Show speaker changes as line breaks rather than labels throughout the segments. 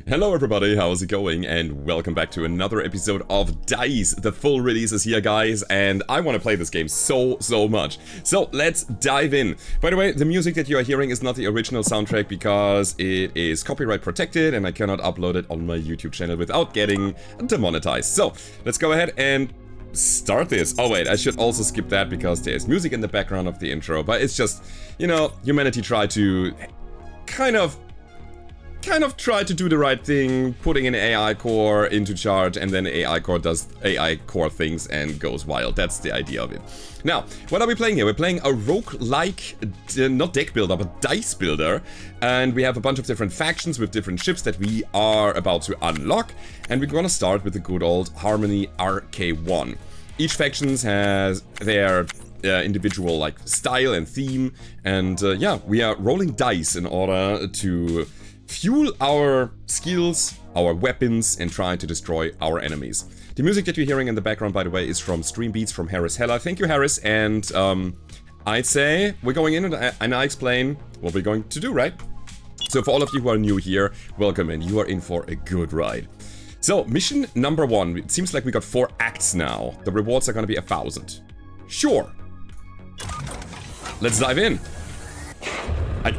Hello everybody, how's it going? And welcome back to another episode of DICE. The full release is here, guys, and I want to play this game so much. So let's dive in. By the way, the music that you are hearing is not the original soundtrack because it is copyright protected and I cannot upload it on my YouTube channel without getting demonetized. So let's go ahead and start this. Oh wait, I should also skip that because there's music in the background of the intro, but it's just, you know, humanity tried to kind of try to do the right thing, putting an AI core into charge, and then AI core does AI core things and goes wild. That's the idea of it. Now, what are we playing here? We're playing a roguelike, not deck builder, but dice builder. And we have a bunch of different factions with different ships that we are about to unlock. And we're gonna start with the good old Harmony RK1. Each faction has their individual like style and theme. And yeah, we are rolling dice in order to fuel our skills, our weapons, and try to destroy our enemies. The music that you're hearing in the background, by the way, is from Stream Beats from Harris Heller. Thank you, Harris. And I'd say we're going in and I explain what we're going to do, right? So for all of you who are new here, welcome, and you are in for a good ride. So mission number 1. It seems like we got 4 acts now. The rewards are going to be 1,000. Sure. Let's dive in.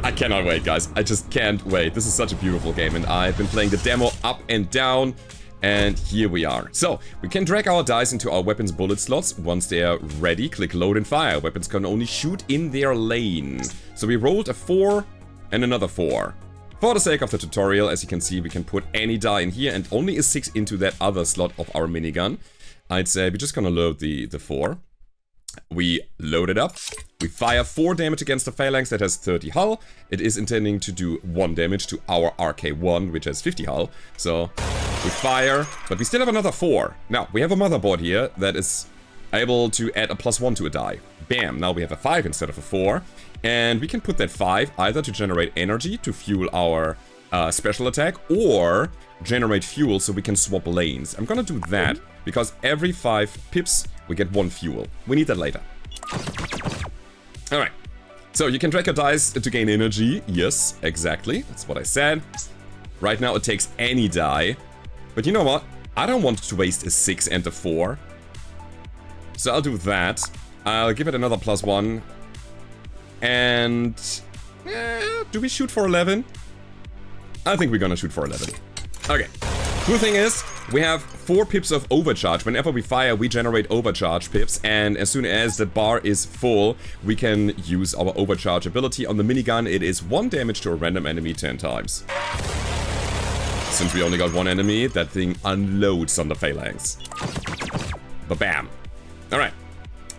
I cannot wait, guys. I just can't wait. This is such a beautiful game, and I've been playing the demo up and down, and here we are. So, we can drag our dice into our weapons bullet slots. Once they are ready, click load and fire. Weapons can only shoot in their lane. So we rolled a 4 and another 4. For the sake of the tutorial, as you can see, we can put any die in here and only a 6 into that other slot of our minigun. I'd say we're just gonna load the 4. We load it up. We fire 4 damage against the phalanx that has 30 hull. It is intending to do 1 damage to our RK1, which has 50 hull. So we fire, but we still have another 4. Now, we have a motherboard here that is able to add a +1 to a die. Bam, now we have a 5 instead of a 4. And we can put that 5 either to generate energy to fuel our special attack, or generate fuel so we can swap lanes. I'm gonna do that because every 5 pips we get 1 fuel. We need that later. Alright, so you can drag your dice to gain energy. Yes, exactly, that's what I said. Right now it takes any die, but you know what? I don't want to waste a 6 and a 4. So I'll do that. I'll give it another +1. And do we shoot for 11? I think we're gonna shoot for 11. Okay. Cool thing is, we have 4 pips of overcharge. Whenever we fire, we generate overcharge pips, and as soon as the bar is full, we can use our overcharge ability. On the minigun, it is 1 damage to a random enemy 10 times. Since we only got 1 enemy, that thing unloads on the phalanx. Ba-bam. Alright.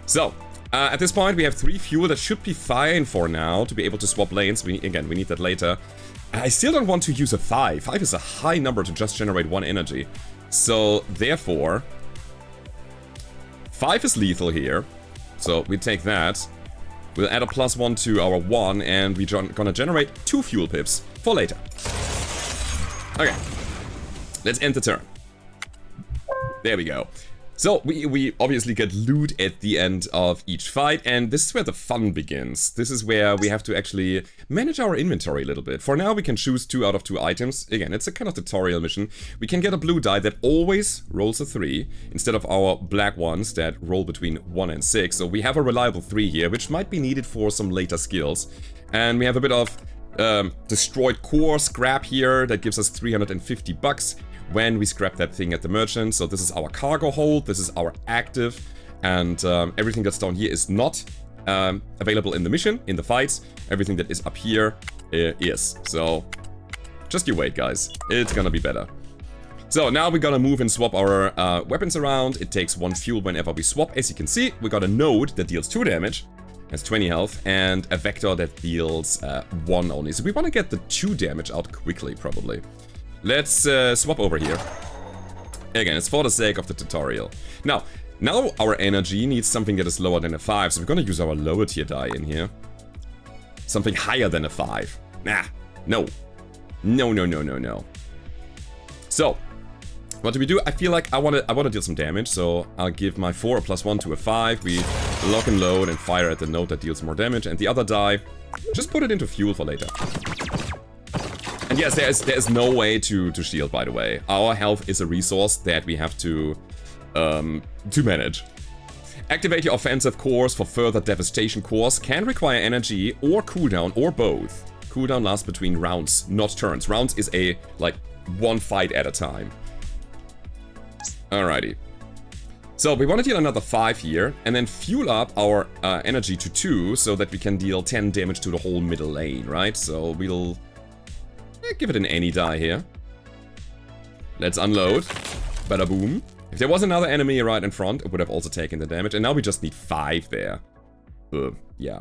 So, at this point, we have 3 fuel that should be fine for now to be able to swap lanes. We need that later. I still don't want to use a 5. 5 is a high number to just generate 1 energy. So, therefore, 5 is lethal here. So, we take that. We'll add a +1 to our 1, and we're gonna generate 2 fuel pips for later. Okay. Let's end the turn. There we go. So, we obviously get loot at the end of each fight, and this is where the fun begins. This is where we have to actually manage our inventory a little bit. For now, we can choose 2 out of 2 items. Again, it's a kind of tutorial mission. We can get a blue die that always rolls a 3, instead of our black ones that roll between 1 and 6. So we have a reliable 3 here, which might be needed for some later skills. And we have a bit of destroyed core scrap here that gives us 350 bucks. When we scrap that thing at the merchant. So this is our cargo hold, this is our active, and everything that's down here is not available in the mission, in the fights. Everything that is up here is. So just you wait, guys. It's gonna be better. So now we're gonna move and swap our weapons around. It takes 1 fuel whenever we swap. As you can see, we got a node that deals 2 damage, has 20 health, and a vector that deals 1 only. So we want to get the 2 damage out quickly, probably. Let's swap over here. Again, it's for the sake of the tutorial. Now our energy needs something that is lower than a 5, so we're gonna use our lower tier die in here. Something higher than a 5. Nah, no. No. So, what do we do? I feel like I wanna deal some damage, so I'll give my 4 a +1 to a 5. We lock and load and fire at the node that deals more damage, and the other die, just put it into fuel for later. And yes, there is no way to shield, by the way. Our health is a resource that we have to manage. Activate your offensive cores for further devastation cores. Can require energy or cooldown or both. Cooldown lasts between rounds, not turns. Rounds is a, like, one fight at a time. Alrighty. So we want to deal another 5 here, and then fuel up our energy to 2, so that we can deal 10 damage to the whole middle lane, right? So we'll give it an any die here. Let's unload. Bada boom. If there was another enemy right in front, it would have also taken the damage, and now we just need 5 there. Yeah.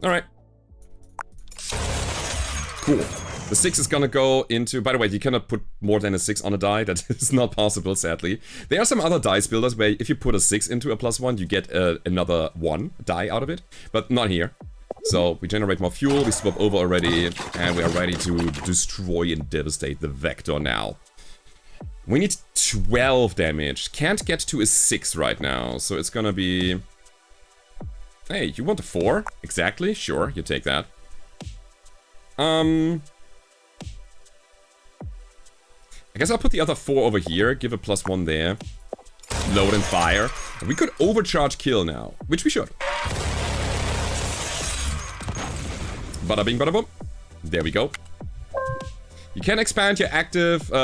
Alright. Cool. The 6 is gonna go into... By the way, you cannot put more than a 6 on a die. That is not possible, sadly. There are some other dice builders where if you put a 6 into a +1, you get another 1 die out of it. But not here. So we generate more fuel, we swap over already, and we are ready to destroy and devastate the Vector now. We need 12 damage. Can't get to a 6 right now, so it's gonna be... Hey, you want a 4? Exactly, sure, you take that. I guess I'll put the other 4 over here, give a +1 there. Load and fire. We could overcharge kill now, which we should. Bada bing, bada boom. There we go. You can expand your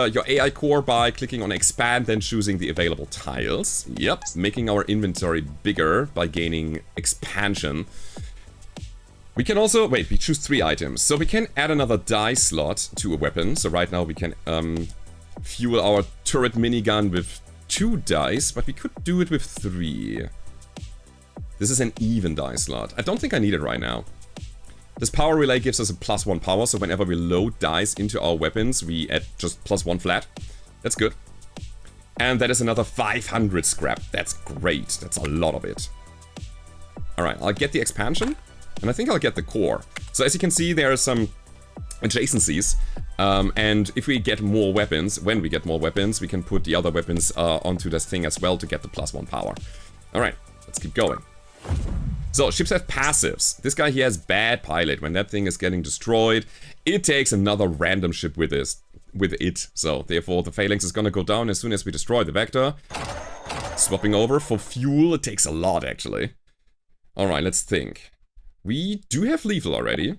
your AI core by clicking on expand, then choosing the available tiles. Yep, making our inventory bigger by gaining expansion. We can also, wait, we choose 3 items. So we can add another die slot to a weapon. So right now we can fuel our turret minigun with 2 dice, but we could do it with 3. This is an even die slot. I don't think I need it right now. This power relay gives us a +1 power, so whenever we load dice into our weapons, we add just +1 flat. That's good. And that is another 500 scrap. That's great. That's a lot of it. Alright, I'll get the expansion, and I think I'll get the core. So as you can see, there are some adjacencies, and if we get more weapons, when we get more weapons, we can put the other weapons onto this thing as well to get the +1 power. Alright, let's keep going. So, ships have passives. This guy here has bad pilot. When that thing is getting destroyed, it takes another random ship with it. So, therefore, the phalanx is gonna go down as soon as we destroy the Vector. Swapping over for fuel, it takes a lot, actually. Alright, let's think. We do have lethal already.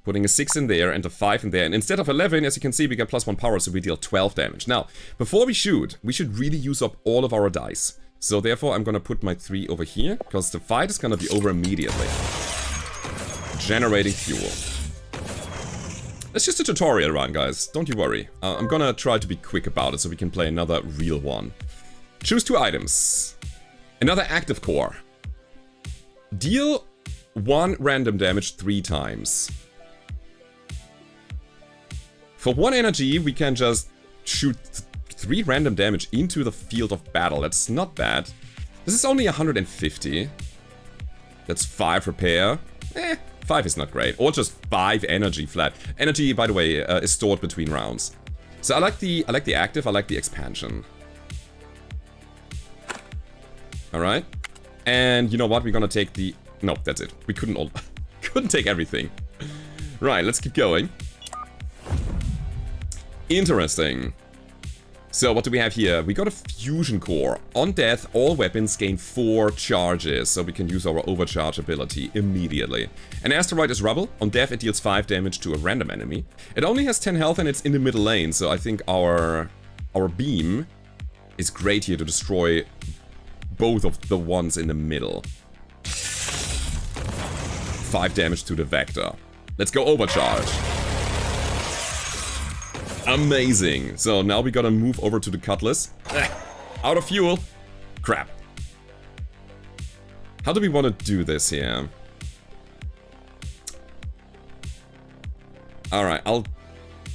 Putting a 6 in there and a 5 in there. And instead of 11, as you can see, we get +1 power, so we deal 12 damage. Now, before we shoot, we should really use up all of our dice. So therefore, I'm gonna put my 3 over here, because the fight is gonna be over immediately. Generating fuel. It's just a tutorial run, guys. Don't you worry. I'm gonna try to be quick about it so we can play another real one. Choose 2 items. Another active core. Deal 1 random damage 3 times. For 1 energy, we can just shoot 3 random damage into the field of battle. That's not bad. This is only 150. That's 5 repair. 5 is not great. Or just 5 energy flat. Energy, by the way, is stored between rounds. So I like the active, I like the expansion. Alright. And you know what? We're gonna take the... No, that's it. We couldn't take everything. Right, let's keep going. Interesting. So what do we have here? We got a fusion core. On death, all weapons gain 4 charges, so we can use our overcharge ability immediately. An asteroid is rubble. On death, it deals 5 damage to a random enemy. It only has 10 health and it's in the middle lane, so I think our beam is great here to destroy both of the ones in the middle. 5 damage to the Vector. Let's go overcharge. Amazing. So now we gotta move over to the Cutlass. Out of fuel. Crap. How do we want to do this here? Alright, I'll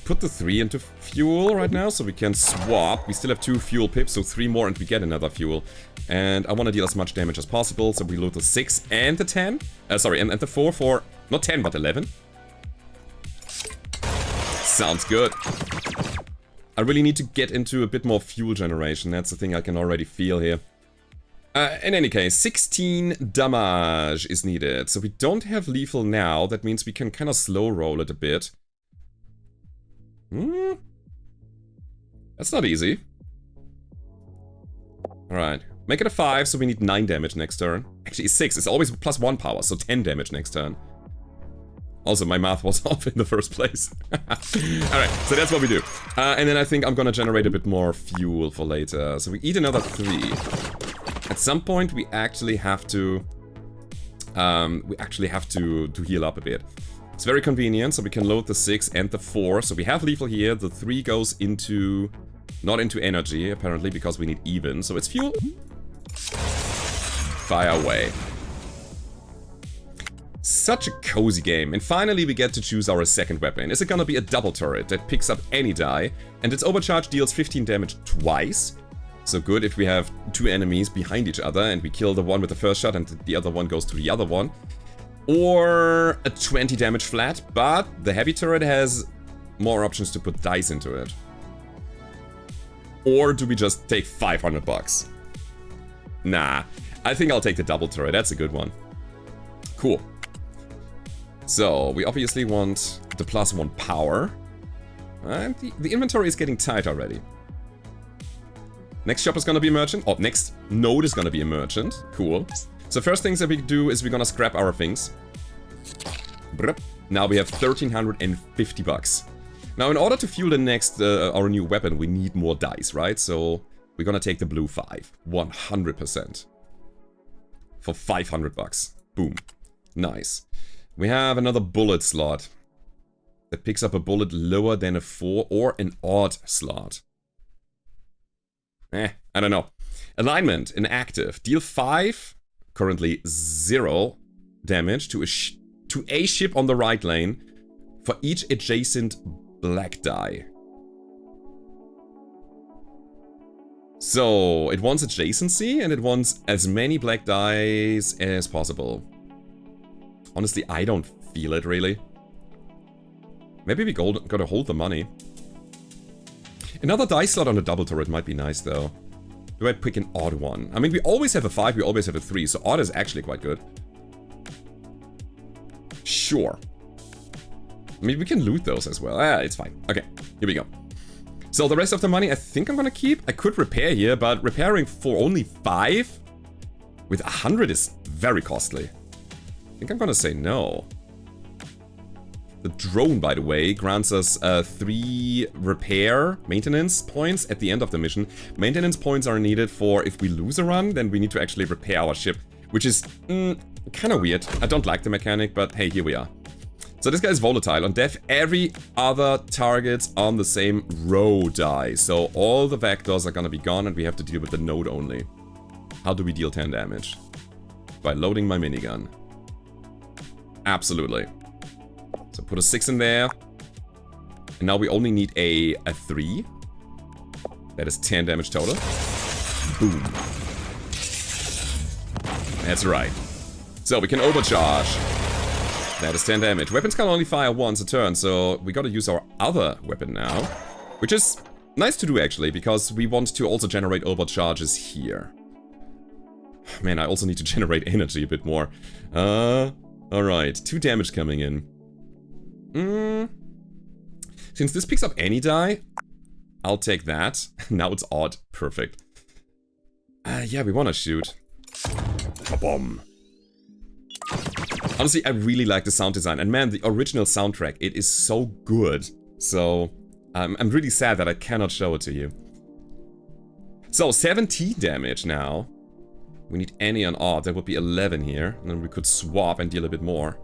put the 3 into fuel right now so we can swap. We still have 2 fuel pips, so 3 more and we get another fuel. And I want to deal as much damage as possible, so we load the 6 and the 10. Sorry, and the 4 for... not 10, but 11. Sounds good. I really need to get into a bit more fuel generation. That's the thing I can already feel here. In any case, 16 damage is needed. So we don't have lethal now. That means we can kind of slow roll it a bit. That's not easy. Alright. Make it a 5, so we need 9 damage next turn. Actually, it's 6. It's always +1 power, so 10 damage next turn. Also, my math was off in the first place. Alright, so that's what we do. And then I think I'm gonna generate a bit more fuel for later. So we eat another 3. At some point, we actually have to... heal up a bit. It's very convenient, so we can load the 6 and the 4. So we have lethal here. The 3 goes into... not into energy, apparently, because we need even. So it's fuel. Fire away. Such a cozy game. And finally we get to choose our second weapon. Is it gonna be a double turret that picks up any die? And its overcharge deals 15 damage twice. So good if we have 2 enemies behind each other and we kill the one with the first shot and the other one goes to the other one. Or a 20 damage flat, but the heavy turret has more options to put dice into it. Or do we just take 500 bucks? Nah, I think I'll take the double turret. That's a good one. Cool. So, we obviously want the +1 power. And the inventory is getting tight already. Next shop is gonna be a merchant. Oh, next node is gonna be a merchant. Cool. So first things that we do is we're gonna scrap our things. Now we have 1,350 bucks. Now in order to fuel the next, our new weapon, we need more dice, right? So we're gonna take the blue 5. 100%. For 500 bucks. Boom. Nice. We have another bullet slot. That picks up a bullet lower than a 4 or an odd slot. I don't know. Alignment, inactive. Deal 5, currently 0 damage to a ship on the right lane for each adjacent black die. So, it wants adjacency and it wants as many black dice as possible. Honestly, I don't feel it really. Maybe we gotta hold the money. Another dice slot on the double turret might be nice though. Do I pick an odd one? I mean, we always have a 5, we always have a 3, so odd is actually quite good. Sure. I mean, we can loot those as well. It's fine. Okay, here we go. So the rest of the money I think I'm gonna keep. I could repair here, but repairing for only 5 with 100 is very costly. I think I'm gonna say no. The drone, by the way, grants us 3 repair maintenance points at the end of the mission. Maintenance points are needed for if we lose a run, then we need to actually repair our ship, which is kind of weird. I don't like the mechanic, but hey, here we are. So this guy is volatile. On death, every other target's on the same row die. So all the vectors are gonna be gone and we have to deal with the node only. How do we deal 10 damage? By loading my minigun. Absolutely. So put a 6 in there. And now we only need a 3. That is 10 damage total. Boom. That's right. So we can overcharge. That is 10 damage. Weapons can only fire once a turn, so we gotta use our other weapon now. Which is nice to do actually, because we want to also generate overcharges here. Man, I also need to generate energy a bit more. Alright, 2 damage coming in. Since this picks up any die, I'll take that. Now it's odd. Perfect. Yeah, we wanna shoot. Bomb. Honestly, I really like the sound design. And man, the original soundtrack, it is so good. So, I'm really sad that I cannot show it to you. So, 17 damage now. We need any on odd. There would be 11 here. And then we could swap and deal a bit more.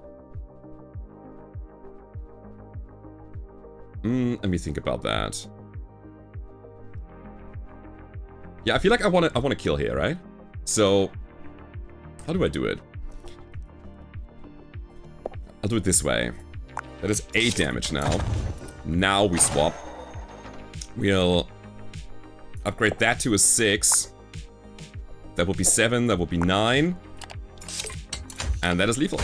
Let me think about that. Yeah, I feel like I wanna kill here, right? So, how do I do it? I'll do it this way. That is 8 damage now. Now we swap. We'll upgrade that to a 6. That would be 7, that would be 9. And that is lethal.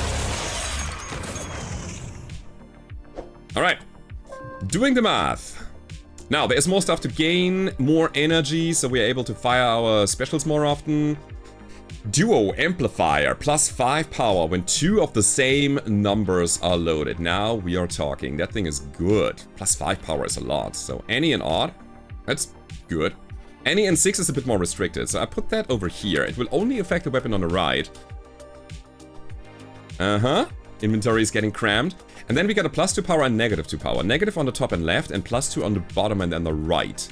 Alright. Doing the math. Now, there's more stuff to gain, more energy, so we are able to fire our specials more often. Duo amplifier, +5 power when 2 of the same numbers are loaded. Now we are talking. That thing is good. +5 power is a lot. So any and odd, that's good. Any and 6 is a bit more restricted. So I put that over here. It will only affect the weapon on the right. Inventory is getting crammed. And then we got a +2 power and -2 power. Negative on the top and left, and +2 on the bottom and then the right.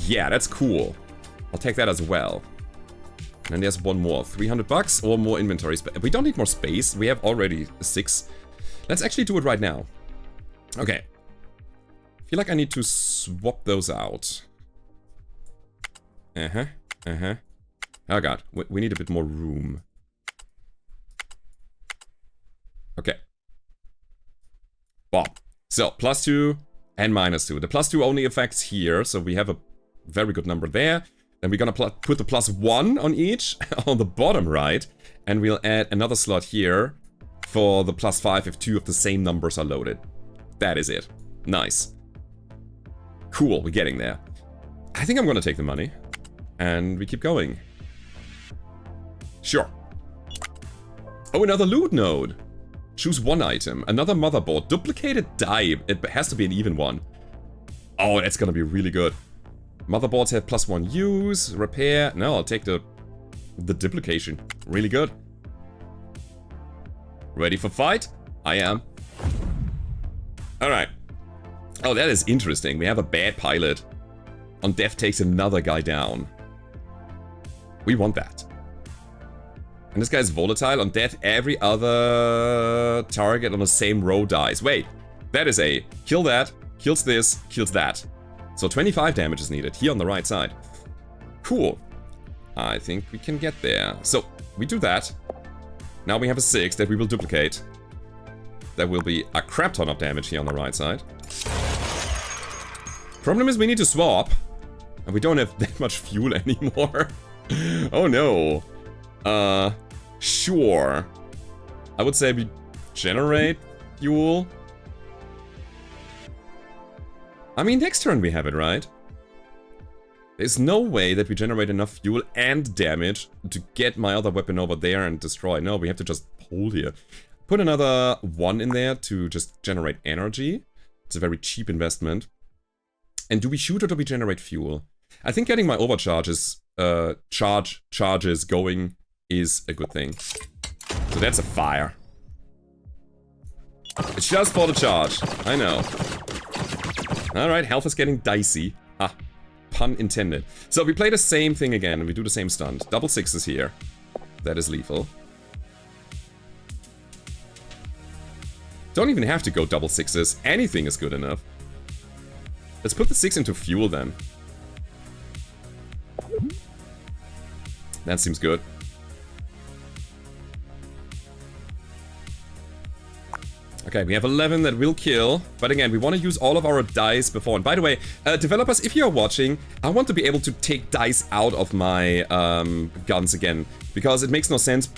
Yeah, that's cool. I'll take that as well. And then there's one more. 300 bucks or more inventory space. We don't need more space. We have already 6. Let's actually do it right now. Okay. I feel like I need to swap those out. Oh god, we need a bit more room. Okay. Well, so +2 and -2. The +2 only affects here, so we have a very good number there. Then we're gonna put the +1 on each, on the bottom right, and we'll add another slot here for the +5 if 2 of the same numbers are loaded. That is it. Nice. Cool, we're getting there. I think I'm gonna take the money, and we keep going. Sure. Oh, another loot node. Choose one item. Another motherboard. Duplicated die. It has to be an even one. Oh, that's gonna be really good. Motherboards have +1 use. Repair. No, I'll take the duplication. Really good. Ready for fight? I am. Alright. Oh, that is interesting. We have a bad pilot. On death takes another guy down. We want that. And this guy's volatile. On death, every other target on the same row dies. Wait, that is a kill that, kills this, kills that. So 25 damage is needed here on the right side. Cool. I think we can get there. So we do that. Now we have a 6 that we will duplicate. There will be a crap ton of damage here on the right side. Problem is we need to swap. And we don't have that much fuel anymore. Oh no. Sure. I would say we generate fuel. I mean, next turn we have it, right? There's no way that we generate enough fuel and damage to get my other weapon over there and destroy. No, we have to just hold here. Put another 1 in there to just generate energy. It's a very cheap investment. And do we shoot or do we generate fuel? I think getting my overcharges, charges going is a good thing. So that's a fire. It's just for the charge. I know. Alright, health is getting dicey. Ah, pun intended. So we play the same thing again and we do the same stunt. Double 6s here. That is lethal. Don't even have to go double 6s. Anything is good enough. Let's put the 6 into fuel then. That seems good. Okay, we have 11 that will kill, but again, we want to use all of our dice before. And by the way, developers, if you're watching, I want to be able to take dice out of my guns again, because it makes no sense.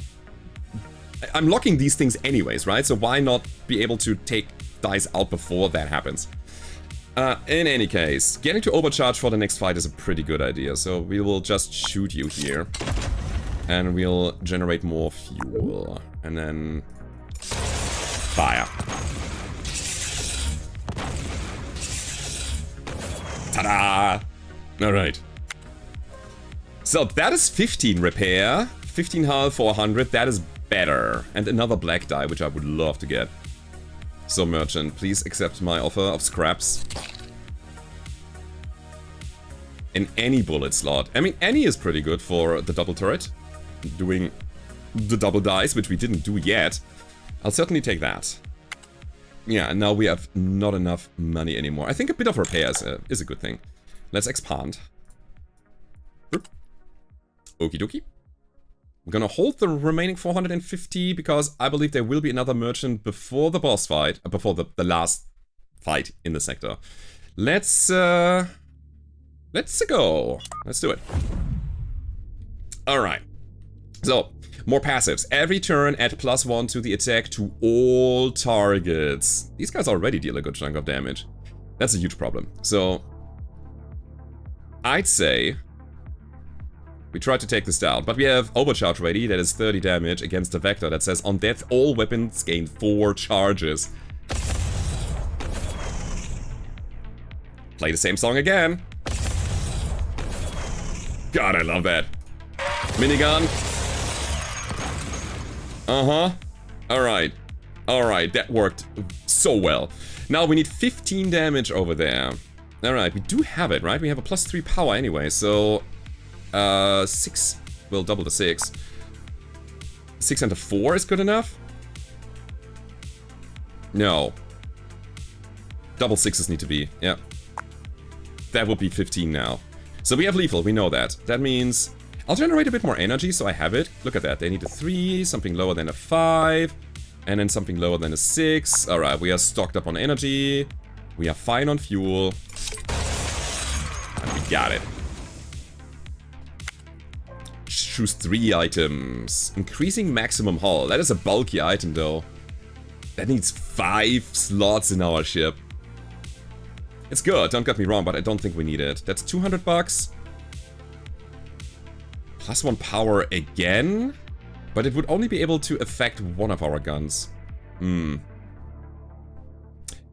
I'm locking these things anyways, right? So why not be able to take dice out before that happens? In any case, getting to overcharge for the next fight is a pretty good idea. So we will just shoot you here, and we'll generate more fuel, and then fire. Ta-da! Alright. So that is 15 repair, 15 health, 400, that is better. And another black die, which I would love to get. So merchant, please accept my offer of scraps. In any bullet slot. I mean, any is pretty good for the double turret. Doing the double dice, which we didn't do yet. I'll certainly take that. Yeah, and now we have not enough money anymore. I think a bit of repairs is a good thing. Let's expand. Okie dokie. I'm gonna hold the remaining 450 because I believe there will be another merchant before the boss fight, before the last fight in the sector. Let's go. Let's do it. Alright. So, more passives. Every turn add +1 to the attack to all targets. These guys already deal a good chunk of damage. That's a huge problem. So, I'd say We tried to take this down, but we have overcharge ready, that is 30 damage against a vector that says on death all weapons gain 4 charges. Play the same song again. God, I love that. Minigun. Alright. Alright, that worked so well. Now we need 15 damage over there. Alright, we do have it, right? We have a +3 power anyway, so... 6... We'll double the 6. 6 and a 4 is good enough? No. Double 6s need to be, yeah. That would be 15 now. So we have lethal, we know that. That means... I'll generate a bit more energy, so I have it. Look at that, they need a 3, something lower than a 5, and then something lower than a 6. Alright, we are stocked up on energy. We are fine on fuel. And we got it. Choose 3 items. Increasing maximum hull. That is a bulky item, though. That needs 5 slots in our ship. It's good, don't get me wrong, but I don't think we need it. That's 200 bucks. +1 power again? But it would only be able to affect one of our guns.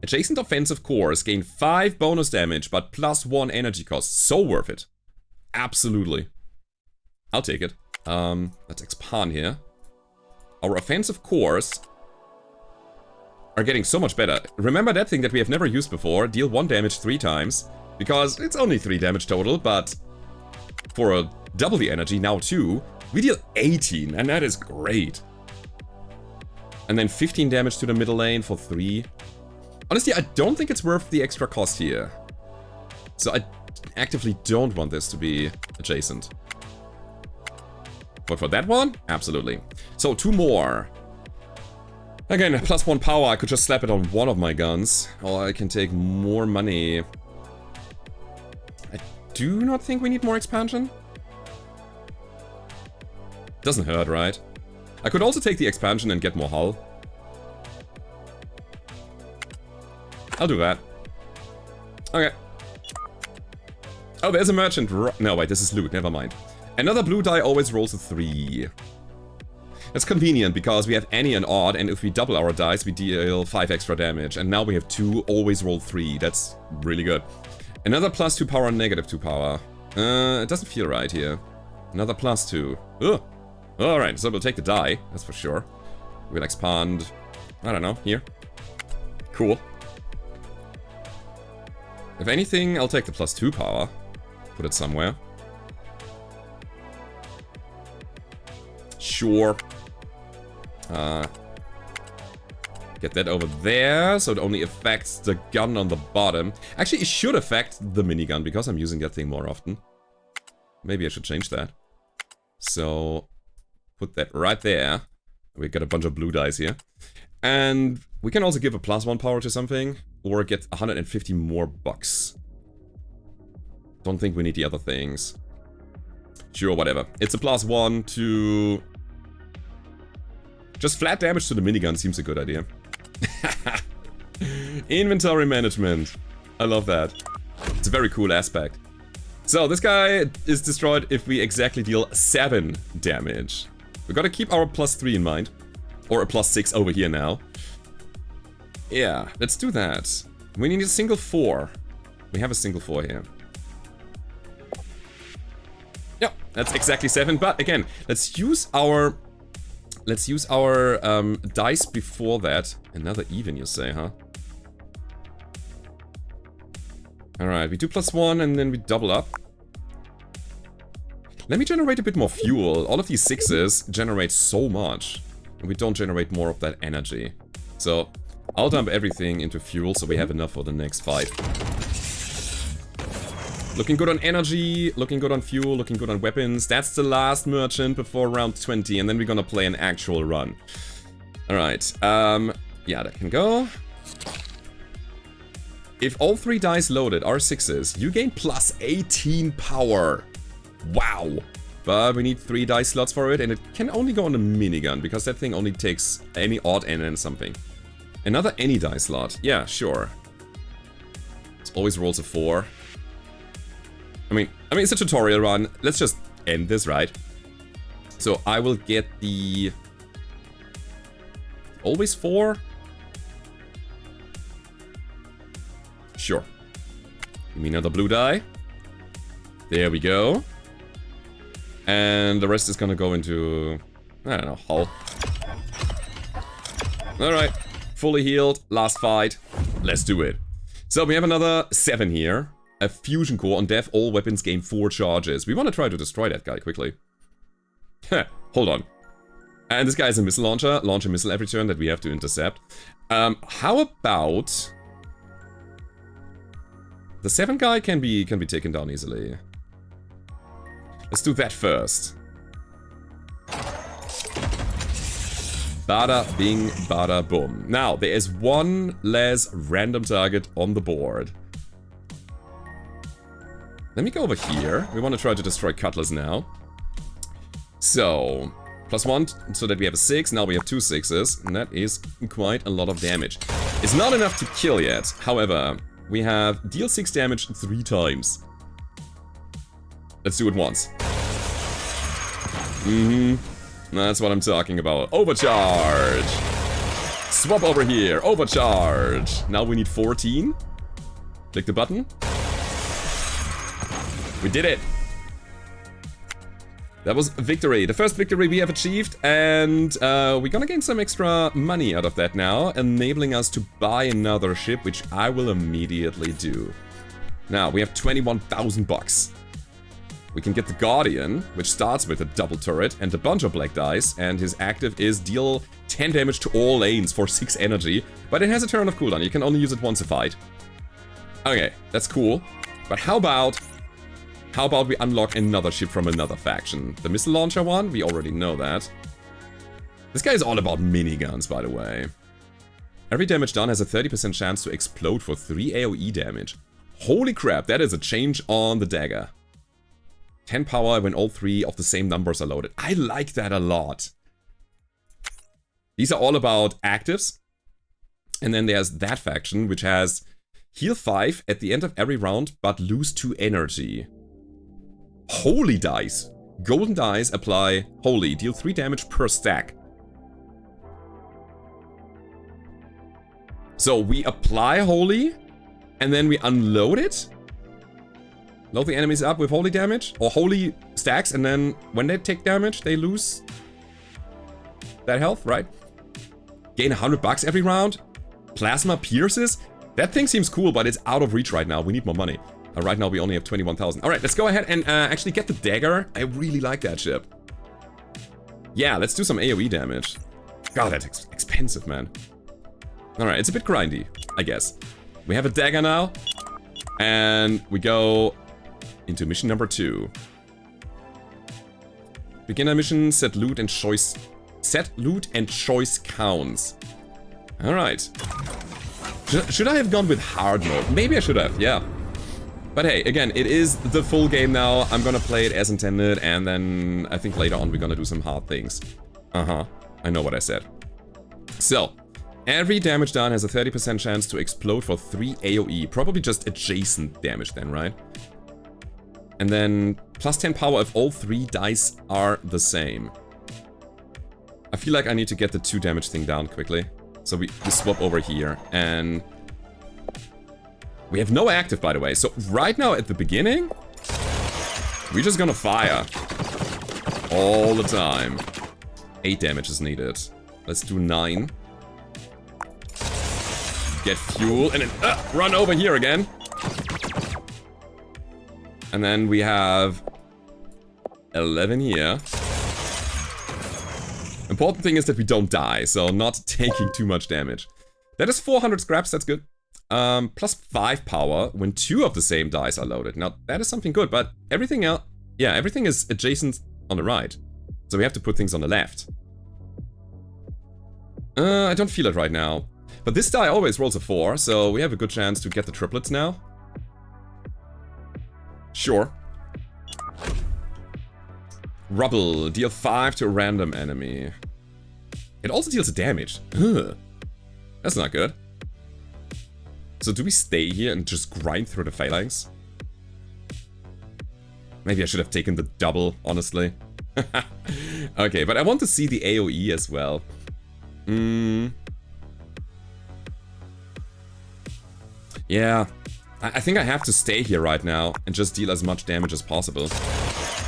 Adjacent offensive cores gain 5 bonus damage, but +1 energy cost. So worth it. Absolutely. I'll take it. Let's expand here. Our offensive cores are getting so much better. Remember that thing that we have never used before? Deal 1 damage 3 times. Because it's only 3 damage total, but for a double the energy, now 2, we deal 18, and that is great. And then 15 damage to the middle lane for 3. Honestly, I don't think it's worth the extra cost here. So I actively don't want this to be adjacent. But for that one, absolutely. So 2 more. Again, +1 power, I could just slap it on one of my guns. Or I can take more money. I do not think we need more expansion. Doesn't hurt, right? I could also take the expansion and get more hull. I'll do that. Okay. Oh, there's a merchant. No, wait, this is loot. Never mind. Another blue die always rolls a 3. That's convenient because we have any and odd, and if we double our dice, we deal 5 extra damage. And now we have 2, always roll 3. That's really good. Another +2 power and -2 power. It doesn't feel right here. Another +2. Ugh. Alright, so we'll take the die, that's for sure. We'll expand, I don't know, here. Cool. If anything, I'll take the +2 power. Put it somewhere. Sure. Get that over there, so it only affects the gun on the bottom. Actually, it should affect the minigun, because I'm using that thing more often. Maybe I should change that. So, put that right there. We got a bunch of blue dice here. And we can also give a +1 power to something, or get 150 more bucks. Don't think we need the other things. Sure, whatever. It's a +1 to... Just flat damage to the minigun seems a good idea. Inventory management. I love that. It's a very cool aspect. So, this guy is destroyed if we exactly deal 7 damage. We gotta keep our +3 in mind. Or a +6 over here now. Yeah, let's do that. We need a single 4. We have a single 4 here. Yeah, that's exactly 7, but again, let's use our dice before that. Another even, you say, huh? Alright, we do +1 and then we double up. Let me generate a bit more fuel. All of these 6s generate so much. And we don't generate more of that energy. So, I'll dump everything into fuel so we have enough for the next fight. Looking good on energy, looking good on fuel, looking good on weapons. That's the last merchant before round 20, and then we're gonna play an actual run. Alright, yeah, that can go. If all 3 dice loaded are 6s, you gain +18 power. Wow! But we need 3 dice slots for it, and it can only go on a minigun, because that thing only takes any odd and then something. Another any die slot. Yeah, sure. It always rolls a 4. I mean, it's a tutorial run. Let's just end this, right? So I will get the... Always 4? Sure. Give me another blue die. There we go. And the rest is gonna go into... I don't know, hull. Alright. Fully healed. Last fight. Let's do it. So we have another 7 here. A fusion core on death. All weapons gain 4 charges. We want to try to destroy that guy quickly. Hold on. And this guy is a missile launcher. Launch a missile every turn that we have to intercept. How about... The 7 guy can be taken down easily. Let's do that first. Bada bing, bada boom. Now, there is one less random target on the board. Let me go over here. We want to try to destroy Cutlass now. So, +1 so that we have a 6. Now we have 2 6s. And that is quite a lot of damage. It's not enough to kill yet. However, we have deal 6 damage 3 times. Let's do it once. That's what I'm talking about. Overcharge! Swap over here. Overcharge! Now we need 14. Click the button. We did it! That was a victory. The first victory we have achieved, and we're gonna gain some extra money out of that now, enabling us to buy another ship, which I will immediately do. Now, we have 21,000 bucks. We can get the Guardian, which starts with a double turret and a bunch of black dice, and his active is deal 10 damage to all lanes for 6 energy, but it has a turn of cooldown. You can only use it once a fight. Okay, that's cool. But how about we unlock another ship from another faction? The missile launcher one? We already know that. This guy is all about miniguns, by the way. Every damage done has a 30% chance to explode for 3 AoE damage. Holy crap, that is a change on the dagger. 10 power when all 3 of the same numbers are loaded. I like that a lot. These are all about actives. And then there's that faction, which has heal 5 at the end of every round, but lose 2 energy. Holy dice. Golden dice apply holy. Deal 3 damage per stack. So we apply holy, and then we unload it. Load the enemies up with holy damage, or holy stacks, and then when they take damage, they lose that health, right? Gain 100 bucks every round. Plasma pierces. That thing seems cool, but it's out of reach right now. We need more money. Right now we only have 21,000. Alright, let's go ahead and actually get the dagger. I really like that ship. Yeah, let's do some AoE damage. God, that's expensive, man. Alright, it's a bit grindy, I guess. We have a dagger now. And we go into mission number 2. Beginner mission, set loot and choice counts. Alright. Should I have gone with hard mode? Maybe I should have, yeah. But hey, again, it is the full game now. I'm gonna play it as intended, and then I think later on we're gonna do some hard things. I know what I said. So, every damage done has a 30% chance to explode for 3 AoE. Probably just adjacent damage then, right? And then plus 10 power if all 3 dice are the same. I feel like I need to get the 2 damage thing down quickly. So we swap over here, and we have no active, by the way. So right now at the beginning, we're just gonna fire all the time. 8 damage is needed. Let's do 9. Get fuel, and then run over here again. And then we have 11 here. Important thing is that we don't die, so not taking too much damage. That is 400 scraps, that's good. Plus 5 power when 2 of the same dice are loaded. Now, that is something good, but everything else... Yeah, everything is adjacent on the right. So we have to put things on the left. I don't feel it right now. But this die always rolls a 4, so we have a good chance to get the triplets now. Sure. Rubble. Deal 5 to a random enemy. It also deals damage. Ugh. That's not good. So do we stay here and just grind through the phalanx? Maybe I should have taken the double, honestly. Okay, but I want to see the AoE as well. Yeah, I think I have to stay here right now and just deal as much damage as possible.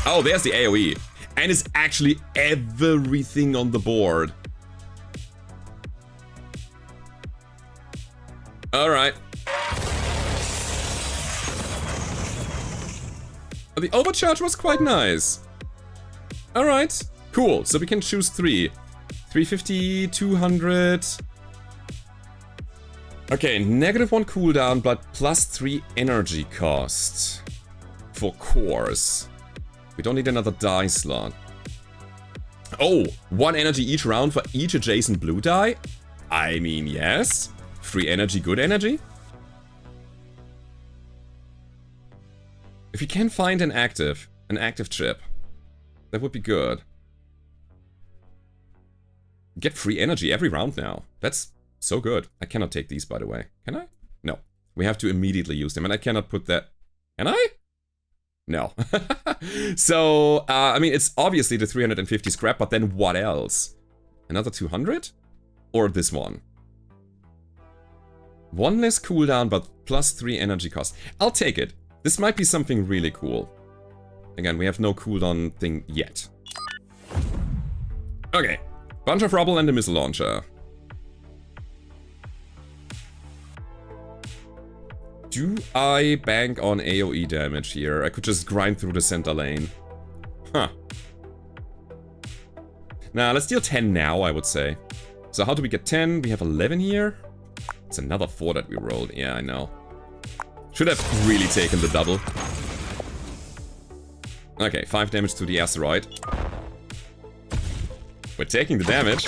Oh, there's the AoE. And it's actually everything on the board. Alright. The overcharge was quite nice. Alright, cool. So we can choose 3. 350, 200... Okay, -1 cooldown, but +3 energy cost. For cores. We don't need another die slot. Oh, 1 energy each round for each adjacent blue die? I mean, yes. Free energy, good energy? If you can find an active chip, that would be good. Get free energy every round now. That's so good. I cannot take these, by the way. Can I? No. We have to immediately use them, and I cannot put that... Can I? No. So, I mean, it's obviously the 350 scrap, but then what else? Another 200? Or this one? 1 less cooldown, but +3 energy cost. I'll take it. This might be something really cool. Again, we have no cooldown thing yet. Okay. Bunch of rubble and a missile launcher. Do I bank on AoE damage here? I could just grind through the center lane. Huh. Nah, let's deal 10 now, I would say. So how do we get 10? We have 11 here. It's another 4 that we rolled. Yeah, I know. Should have really taken the double. Okay, 5 damage to the asteroid. We're taking the damage.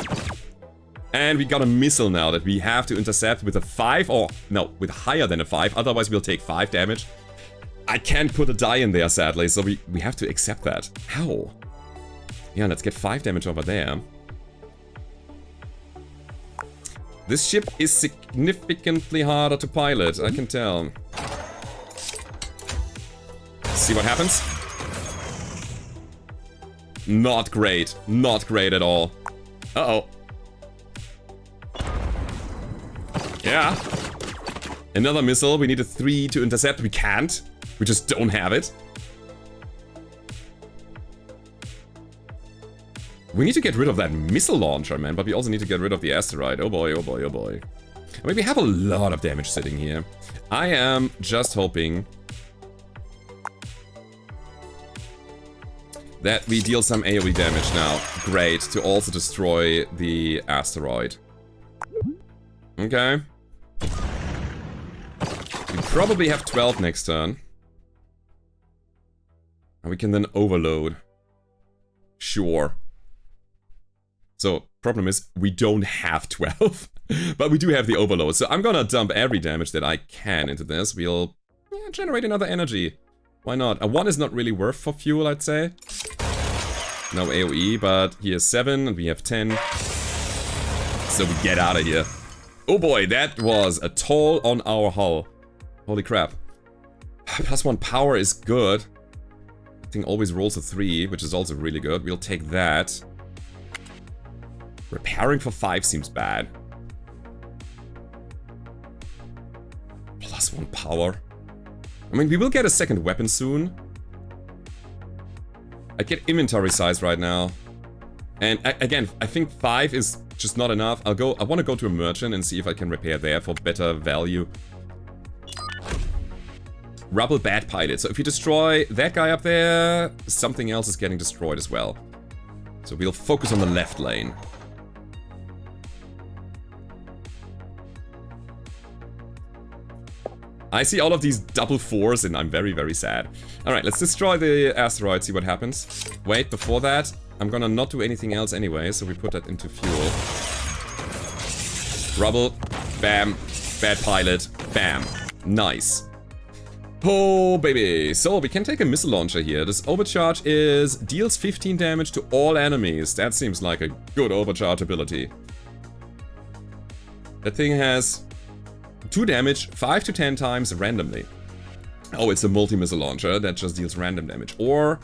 And we got a missile now that we have to intercept with a 5 or... No, with higher than a 5. Otherwise we'll take 5 damage. I can't put a die in there, sadly, so we have to accept that. How? Yeah, let's get 5 damage over there. This ship is significantly harder to pilot, I can tell. See what happens? Not great. Not great at all. Uh-oh. Yeah. Another missile. We need a 3 to intercept. We can't. We just don't have it. We need to get rid of that missile launcher, man. But we also need to get rid of the asteroid. Oh boy, oh boy, oh boy. I mean, we have a lot of damage sitting here. I am just hoping that we deal some AoE damage now. Great. To also destroy the asteroid. Okay. We probably have 12 next turn. And we can then overload. Sure. So, problem is, we don't have 12. But we do have the overload. So I'm gonna dump every damage that I can into this. We'll generate another energy. Why not? A 1 is not really worth for fuel, I'd say. No AoE, but here's 7 and we have 10. So we get out of here. Oh boy, that was a toll on our hull. Holy crap. +1 power is good. I think always rolls a 3, which is also really good. We'll take that. Repairing for 5 seems bad. +1 power. I mean, we will get a second weapon soon. I get inventory size right now. And again, I think 5 is just not enough. I want to go to a merchant and see if I can repair there for better value. Rubble bad pilot. So if you destroy that guy up there, something else is getting destroyed as well. So we'll focus on the left lane. I see all of these double 4s and I'm very, very sad. Alright, let's destroy the asteroid, see what happens. Wait, before that, I'm gonna not do anything else anyway, so we put that into fuel. Rubble, bam, bad pilot, bam. Nice. Oh, baby. So, we can take a missile launcher here. This overcharge deals 15 damage to all enemies. That seems like a good overcharge ability. That thing has 2 damage 5 to 10 times randomly. Oh, it's a multi-missile launcher that just deals random damage. Or,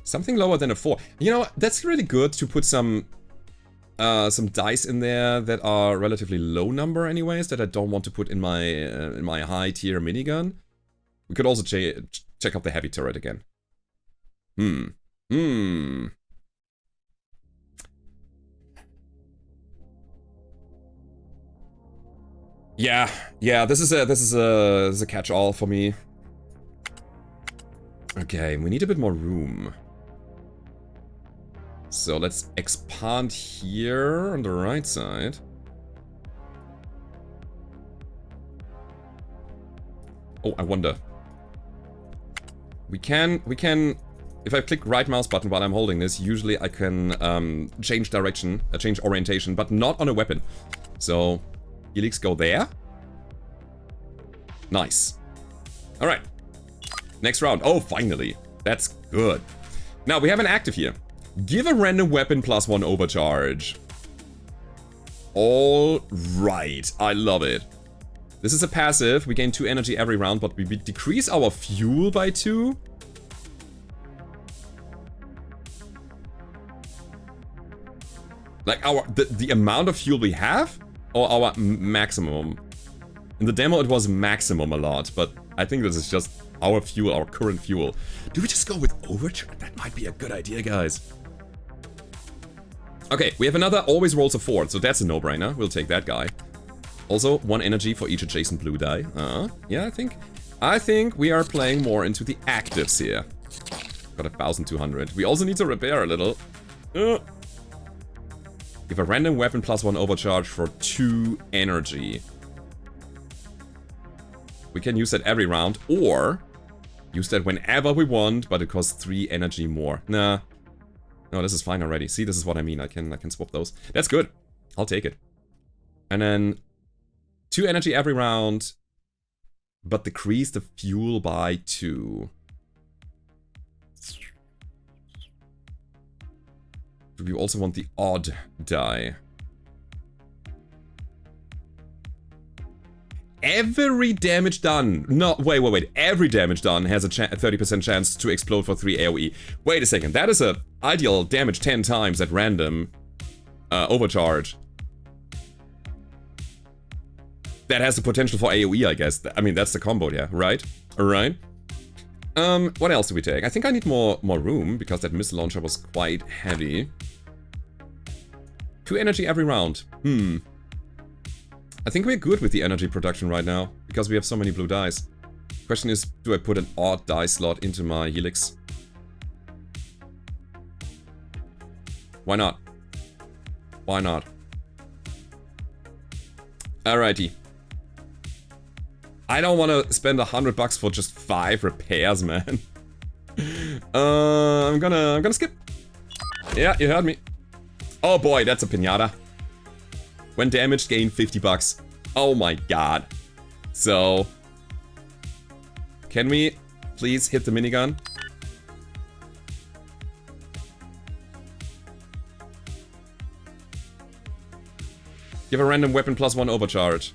something lower than a 4. You know, that's really good to put some dice in there that are relatively low number anyways, that I don't want to put in my high tier minigun. We could also check out the heavy turret again. Yeah, this is a catch-all for me. Okay, we need a bit more room. So let's expand here on the right side. Oh, I wonder. We can, if I click right mouse button while I'm holding this, usually I can change direction, change orientation, but not on a weapon. So, helix go there. Nice. Alright. Next round. Oh, finally. That's good. Now, we have an active here. Give a random weapon +1 overcharge. All right. I love it. This is a passive. We gain 2 energy every round, but we decrease our fuel by 2. Like the amount of fuel we have? Or our maximum? In the demo it was maximum a lot, but I think this is just our fuel, our current fuel. Do we just go with overcharge? That might be a good idea, guys. Okay, we have another always rolls a 4, so that's a no-brainer. We'll take that guy. Also, 1 energy for each adjacent blue die. Yeah, I think we are playing more into the actives here. Got 1,200. We also need to repair a little. Give a random weapon +1 overcharge for 2 energy. We can use that every round, or use that whenever we want, but it costs 3 energy more. Nah. No, this is fine already. See, this is what I mean. I can swap those. That's good. I'll take it. And then 2 energy every round, but decrease the fuel by 2. We also want the odd die. Every damage done. No, wait. Every damage done has a 30% chance to explode for 3 AoE. Wait a second. That is a ideal damage 10 times at random overcharge. That has the potential for AoE, I guess. I mean, that's the combo, yeah, right? Alright. What else do we take? I think I need more room, because that missile launcher was quite heavy. 2 energy every round. I think we're good with the energy production right now, because we have so many blue dice. Question is, do I put an odd die slot into my helix? Why not? Why not? Alrighty. I don't want to spend $100 for just 5 repairs, man. I'm gonna skip. Yeah, you heard me. Oh boy, that's a pinata. When damaged, gain $50. Oh my god. So, can we please hit the minigun? Give a random weapon +1 overcharge.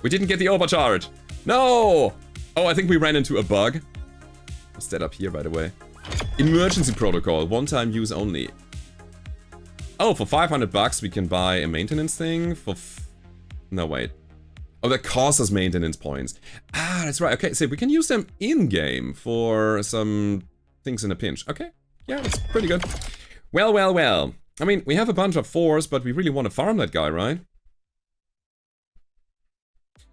We didn't get the overcharge. No! Oh, I think we ran into a bug. What's that up here, by the way? Emergency protocol, 1-time use only. Oh, for $500 we can buy a maintenance thing for no, wait. Oh, that costs us maintenance points. Ah, that's right. Okay, so we can use them in-game for some things in a pinch. Okay, yeah, that's pretty good. Well. I mean, we have a bunch of 4s, but we really want to farm that guy, right?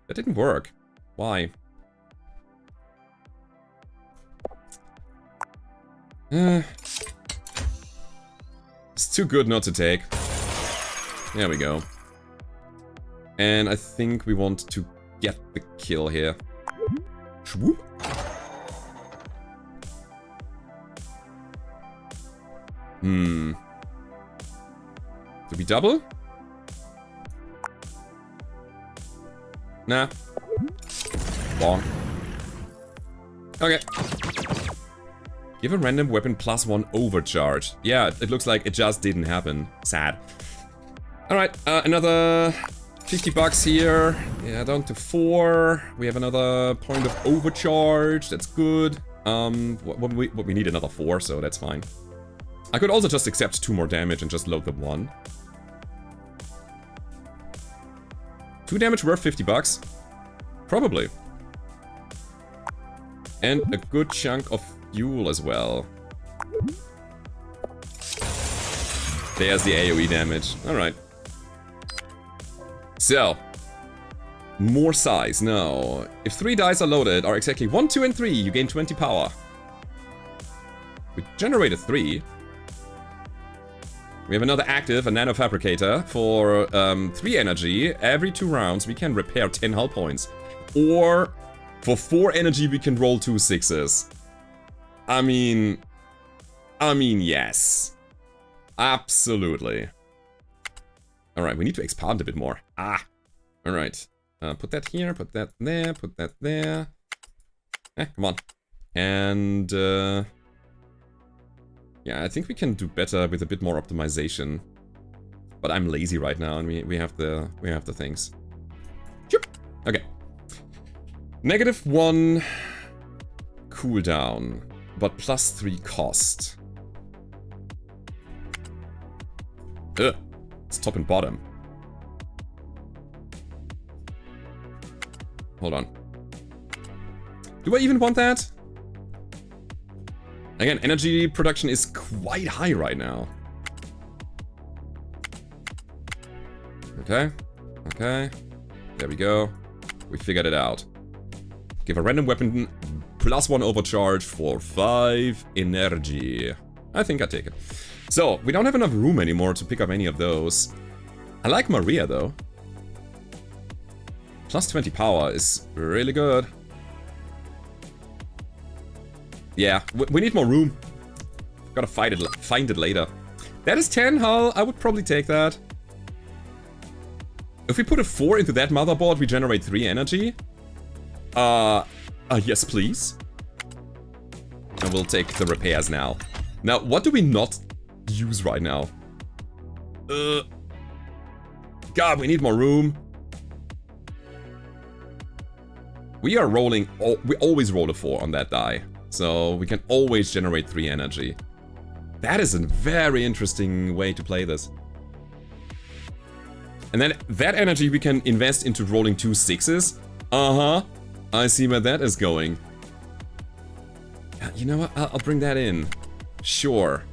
That didn't work. Why? It's too good not to take. There we go. And I think we want to get the kill here. Swoop. Do we double? Nah. Bonk. Okay. Give a random weapon +1 overcharge. Yeah, it looks like it just didn't happen. Sad. Alright, another $50 here. Yeah, down to 4. We have another point of overcharge. That's good. We need another 4, so that's fine. I could also just accept 2 more damage and just load the 1. 2 damage worth $50? Probably. And a good chunk of fuel as well. There's the AoE damage. Alright. So. More size. No. If 3 dice are loaded are exactly 1, 2, and 3, you gain 20 power. We generated 3. We have another active, a nanofabricator, for 3 energy. Every 2 rounds we can repair 10 hull points. Or for 4 energy we can roll 2 6s. I mean, yes. Absolutely. Alright, we need to expand a bit more. Alright. Put that here, put that there, put that there. Come on. And, yeah, I think we can do better with a bit more optimization. But I'm lazy right now, and we have the things. Sure. Okay. -1 cooldown, but +3 cost. It's top and bottom. Hold on. Do I even want that? Again, energy production is quite high right now. Okay. Okay. There we go. We figured it out. Give a random weapon +1 overcharge for 5 energy. I think I take it. So, we don't have enough room anymore to pick up any of those. I like Maria though. +20 power is really good. Yeah, we need more room. Gotta find it later. That is 10 hull. I would probably take that. If we put a 4 into that motherboard, we generate 3 energy. Yes, please. And we'll take the repairs now. Now, what do we not use right now? God, we need more room. We are rolling... we always roll a 4 on that die. So we can always generate 3 energy. That is a very interesting way to play this. And then that energy we can invest into rolling 2 6s. I see where that is going. You know what? I'll bring that in. Sure.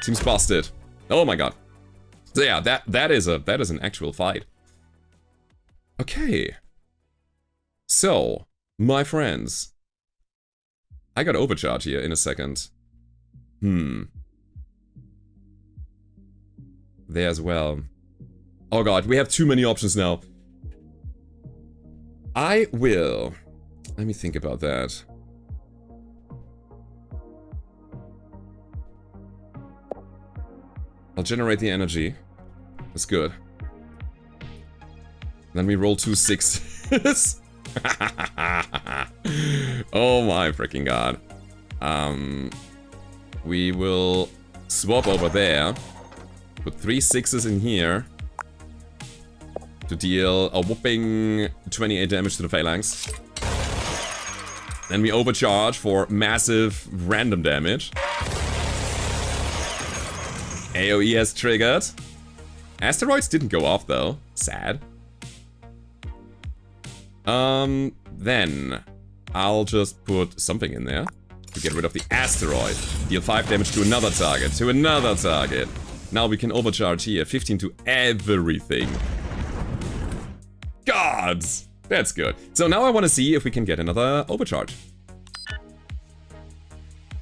Seems busted. Oh my god. So yeah, that is an actual fight. Okay. So, my friends. I got overcharge here in a second. There as well. Oh god, we have too many options now. I will... Let me think about that. I'll generate the energy. That's good. Then we roll 2 6s. Oh my freaking god. We will swap over there. Put 3 6s in here. To deal a whopping 28 damage to the phalanx. Then we overcharge for massive random damage. AoE has triggered. Asteroids didn't go off though. Sad. Then I'll just put something in there to get rid of the asteroid. Deal 5 damage to another target, Now we can overcharge here, 15 to everything. Gods! That's good. So now I want to see if we can get another overcharge.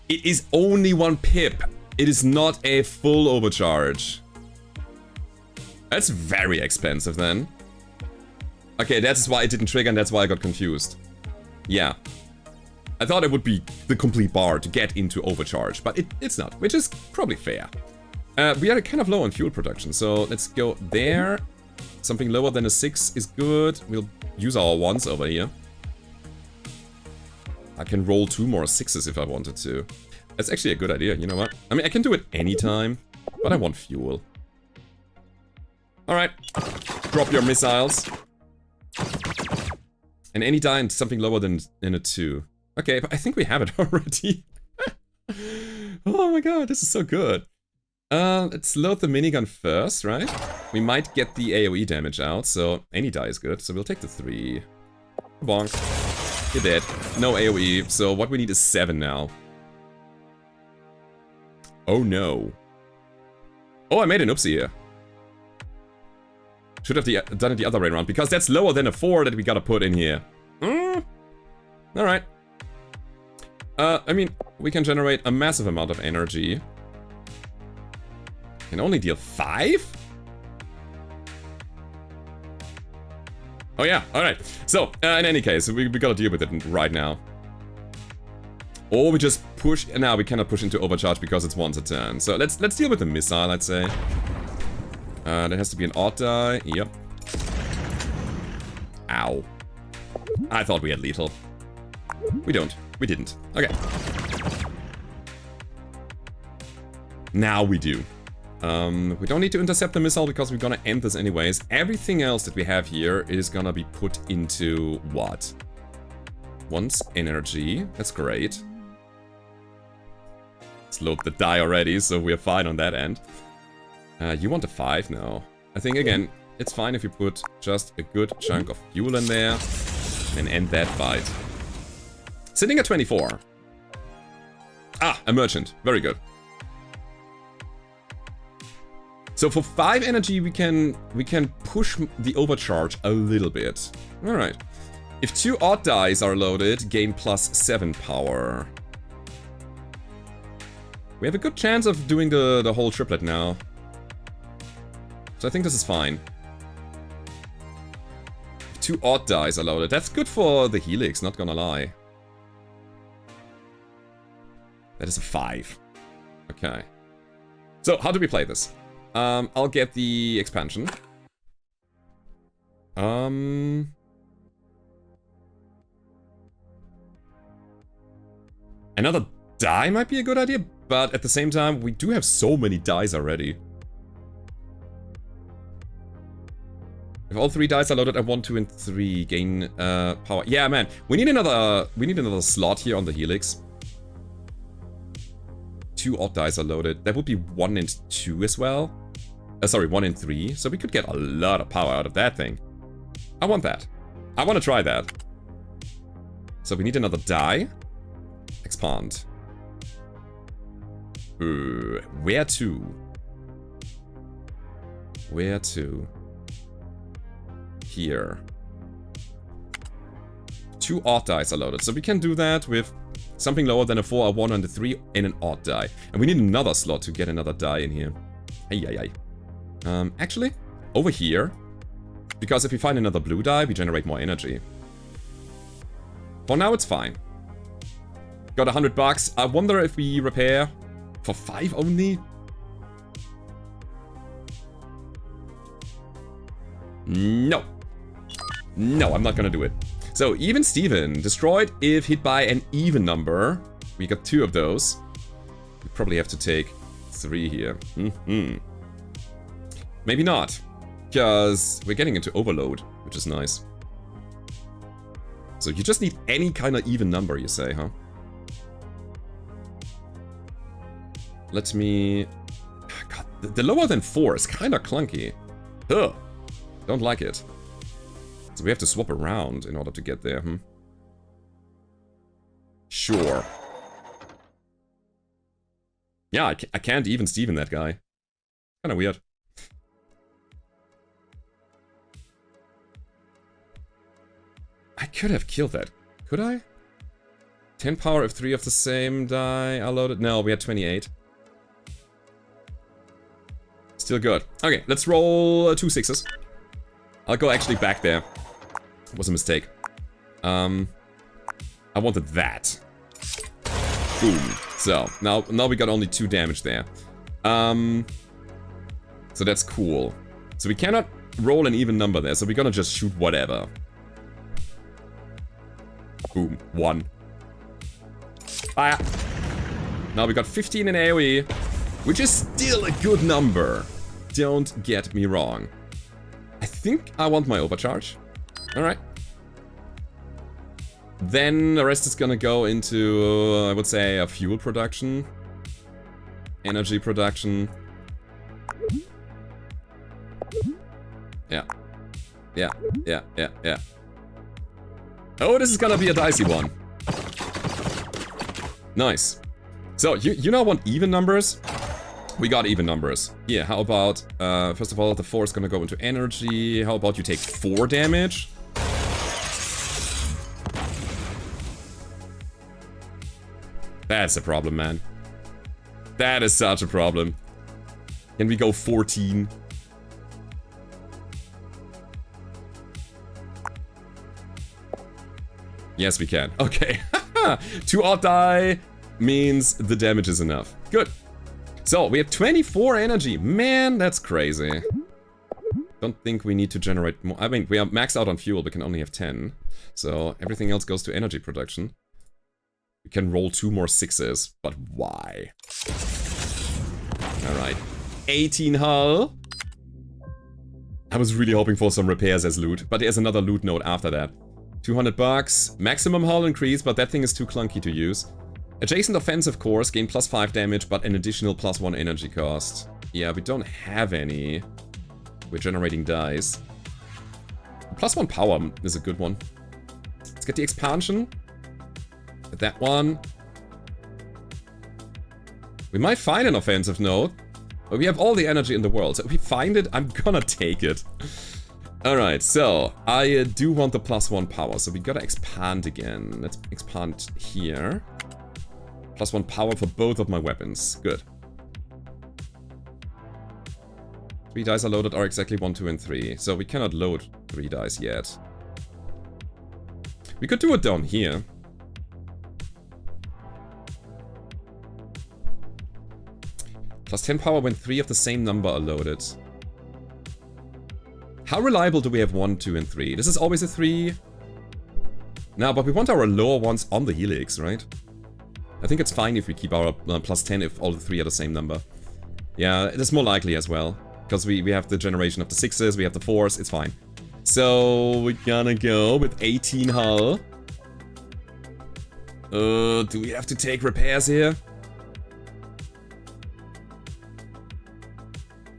It is only 1 pip. It is not a full overcharge. That's very expensive then. Okay, that's why it didn't trigger and that's why I got confused. Yeah. I thought it would be the complete bar to get into overcharge, but it's not, which is probably fair. We are kind of low on fuel production, so let's go there. Something lower than a 6 is good. We'll use our 1s over here. I can roll 2 more 6s if I wanted to. That's actually a good idea, you know what? I mean, I can do it anytime, but I want fuel. Alright. Drop your missiles. And any die and something lower than a 2. Okay, but I think we have it already. Oh my god, this is so good. Let's load the minigun first, right? We might get the AoE damage out, so any die is good. So we'll take the 3. Bonk. You're dead. No AoE, so what we need is 7 now. Oh no. Oh, I made an oopsie here. Should have done it the other way around, because that's lower than a 4 that we gotta put in here. Alright. I mean, we can generate a massive amount of energy. Can only deal 5? Oh yeah, alright. So, in any case, we gotta deal with it right now. Or we just push... Now, we cannot push into overcharge because it's once a turn. So let's deal with the missile, I'd say. That has to be an odd die. Yep. Ow. I thought we had lethal. We don't. We didn't. Okay. Now we do. We don't need to intercept the missile because we're gonna end this anyways. Everything else that we have here is gonna be put into what? Once energy. That's great. Let's load the die already, so we're fine on that end. You want a 5 now. I think, again, it's fine if you put just a good chunk of fuel in there and end that fight. Sitting at 24. Ah, a merchant. Very good. So for 5 energy, we can push the overcharge a little bit. Alright. If 2 odd dice are loaded, gain +7 power. We have a good chance of doing the whole triplet now. So I think this is fine. If 2 odd dice are loaded, that's good for the helix, not gonna lie. That is a 5. Okay. So, how do we play this? I'll get the expansion. Another die might be a good idea, but at the same time, we do have so many dice already. If all 3 dice are loaded at 1, 2, and 3, gain power. Yeah, man, we need another slot here on the helix. 2 odd dice are loaded. That would be 1 and 2 as well. Sorry, 1 and 3. So we could get a lot of power out of that thing. I want that. I want to try that. So we need another die. Expand. Where to? Where to? Here. 2 odd dice are loaded. So we can do that with something lower than a 4, a 1, and a 3, and an odd die. And we need another slot to get another die in here. Ay. Actually, over here, because if we find another blue die, we generate more energy. For now, it's fine. Got $100. I wonder if we repair for 5 only? No. No, I'm not gonna do it. So, even Steven, destroyed if hit by an even number. We got 2 of those. We probably have to take 3 here. Maybe not, because we're getting into overload, which is nice. So you just need any kind of even number, you say, huh? Let me... God, the lower than 4 is kind of clunky. Ugh, don't like it. So we have to swap around in order to get there, Sure. Yeah, I can't even Steven that guy. Kinda weird. I could have killed that. Could I? 10 power if 3 of the same die are loaded. No, we had 28. Still good. Okay, let's roll 2 6s. I'll go actually back there. It was a mistake. I wanted that. Boom. So, now we got only 2 damage there. So that's cool. So we cannot roll an even number there, so we're gonna just shoot whatever. Boom. 1. Fire. Now we got 15 in AoE, which is still a good number. Don't get me wrong. think I want my overcharge. Alright. Then the rest is gonna go into, I would say, a fuel production. Energy production. Yeah. Yeah, yeah, yeah, yeah. Oh, this is gonna be a dicey one. Nice. So, you now want even numbers? We got even numbers. Yeah, how about, first of all, the 4 is gonna go into energy. How about you take 4 damage? That's a problem, man. That is such a problem. Can we go 14? Yes, we can. Okay. 2 odd die means the damage is enough. Good. So, we have 24 energy. Man, that's crazy. Don't think we need to generate more. I mean, we are maxed out on fuel. We can only have 10. So, everything else goes to energy production. We can roll 2 more 6s, but why? Alright. 18 hull. I was really hoping for some repairs as loot, but there's another loot node after that. 200 bucks. Maximum hull increase, but that thing is too clunky to use. Adjacent offensive cores gain +5 damage, but an additional +1 energy cost. Yeah, we don't have any. We're generating dice. +1 power is a good one. Let's get the expansion. Get that one. We might find an offensive node, but we have all the energy in the world. So if we find it, I'm gonna take it. Alright, so I do want the +1 power, so we gotta expand again. Let's expand here. +1 power for both of my weapons. Good. 3 dice are loaded are exactly 1, 2, and 3. So we cannot load 3 dice yet. We could do it down here. +10 power when 3 of the same number are loaded. How reliable do we have 1, 2, and 3? This is always a 3. No, but we want our lower ones on the helix, right? I think it's fine if we keep our +10 if all the 3 are the same number. Yeah, it is more likely as well. Because we have the generation of the 6s, we have the 4s, it's fine. So, we're gonna go with 18 hull. Do we have to take repairs here?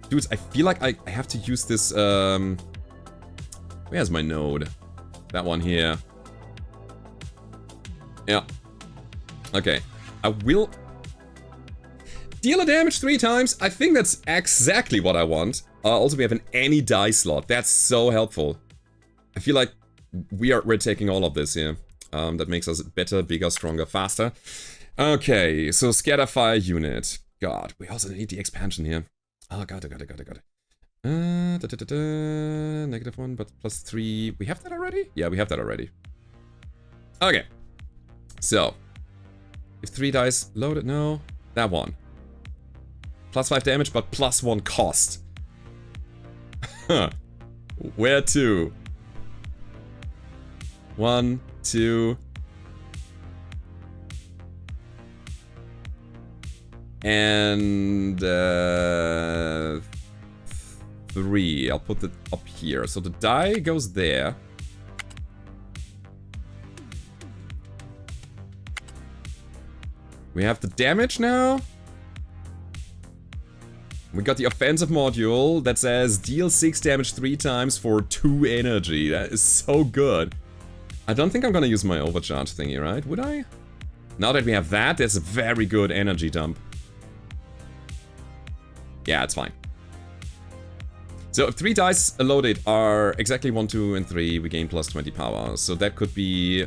Dudes, I feel like I have to use this, where's my node? That one here. Yeah. Okay. I will deal a damage 3 times. I think that's exactly what I want. Also, we have an any die slot. That's so helpful. I feel like we're taking all of this here. That makes us better, bigger, stronger, faster. Okay, so scatter fire unit. God, we also need the expansion here. Oh, got it. -1, but +3. We have that already? Yeah, we have that already. Okay. So. If 3 dice loaded, no. That one. +5 damage, but +1 cost. Where to? 1, 2. And 3. I'll put it up here. So the die goes there. We have the damage now. We got the offensive module that says deal 6 damage 3 times for 2 energy. That is so good. I don't think I'm gonna use my overcharge thingy, right? Would I? Now that we have that, that's a very good energy dump. Yeah, it's fine. So if 3 dice loaded are exactly 1, 2, and 3, we gain +20 power. So that could be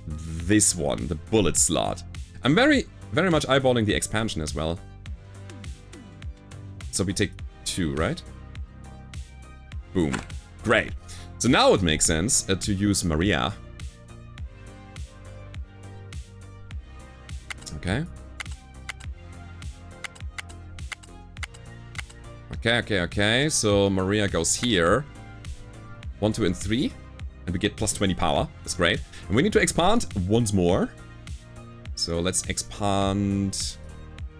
this one, the bullet slot. I'm very much eyeballing the expansion as well. So we take 2, right? Boom. Great. So now it makes sense to use Maria. Okay. Okay. So Maria goes here. 1, 2, and 3. And we get +20 power. That's great. And we need to expand once more. So let's expand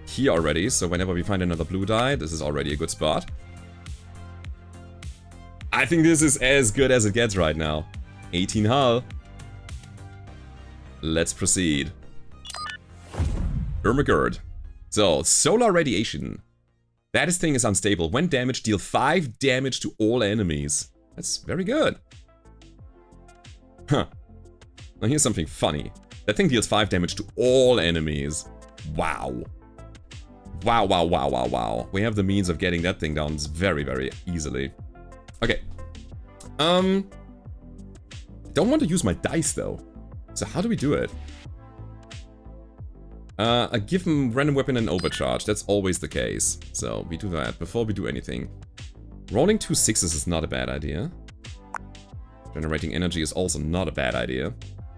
here already. So whenever we find another blue die, this is already a good spot. I think this is as good as it gets right now. 18 hull. Let's proceed. Ermagerd. So, solar radiation. That thing is unstable. When damaged, deal 5 damage to all enemies. That's very good. Huh. Now here's something funny. That thing deals 5 damage to all enemies. Wow. Wow, wow, wow, wow, wow. We have the means of getting that thing down very, very easily. Okay. Don't want to use my dice though. So how do we do it? I give him random weapon and overcharge. That's always the case. So we do that before we do anything. Rolling 2 6s is not a bad idea. Generating energy is also not a bad idea.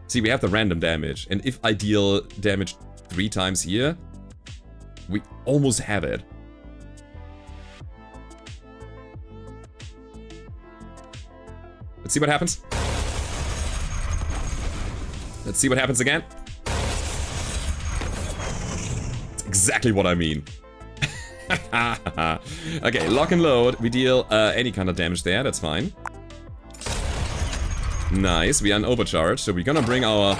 See, we have the random damage, and if I deal damage 3 times here, we almost have it. Let's see what happens. Let's see what happens again. That's exactly what I mean. Okay, lock and load. We deal any kind of damage there, that's fine. Nice, we are an overcharge, so we're gonna bring our